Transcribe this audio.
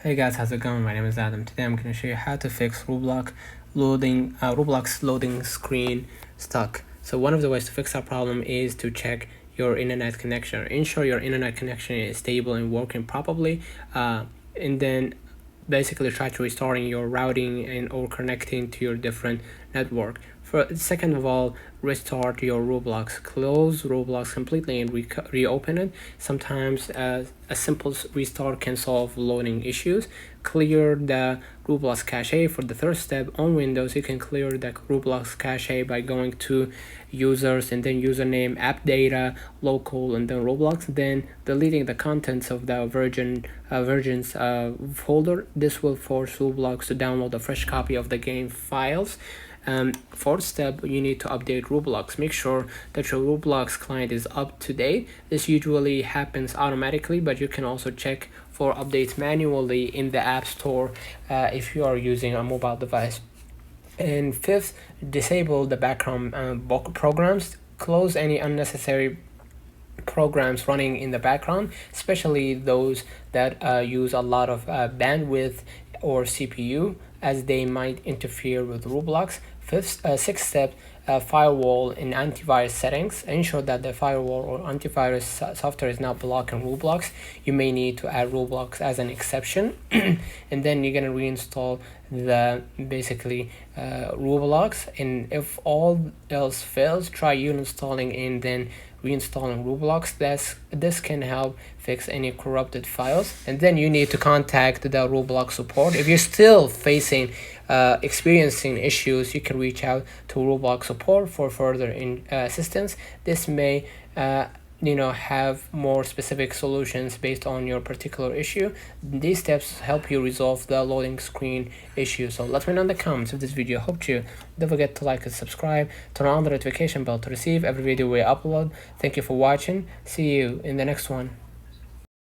Hey guys, how's it going? My name is Adam. Today I'm going to show you how to fix Roblox loading screen stuck. So one of the ways to fix that problem is to check your internet connection. Ensure your internet connection is stable and working properly, and then basically try to restoring your routing and or connecting to your different network. Second of all, restart your Roblox. Close Roblox completely and reopen it. Sometimes a simple restart can solve loading issues. Clear the Roblox cache. For the third step, on Windows you can clear the Roblox cache by going to users and then username, app data, local, and then Roblox, then deleting the contents of the versions folder. This will force Roblox to download a fresh copy of the game files. Fourth step, you need to update Roblox. Make sure that your Roblox client is up to date. This usually happens automatically, but you can also check for updates manually in the App Store if you are using a mobile device. And fifth, disable the background programs. Close any unnecessary programs running in the background, especially those that use a lot of bandwidth or CPU, as they might interfere with Roblox. Sixth step, firewall and antivirus settings. Ensure that the firewall or antivirus software is not blocking Roblox. You may need to add Roblox as an exception. And then you're gonna reinstall the Roblox, and if all else fails, try uninstalling and then reinstalling Roblox. This can help fix any corrupted files. And then you need to contact the Roblox support. If you're still experiencing issues, you can reach out to Roblox support for further assistance. This may have more specific solutions based on your particular issue. These steps help you resolve the loading screen issue. So let me know in the comments if this video helped you. Don't forget to like and subscribe, turn on the notification bell to receive every video we upload. Thank you for watching. See you in the next one.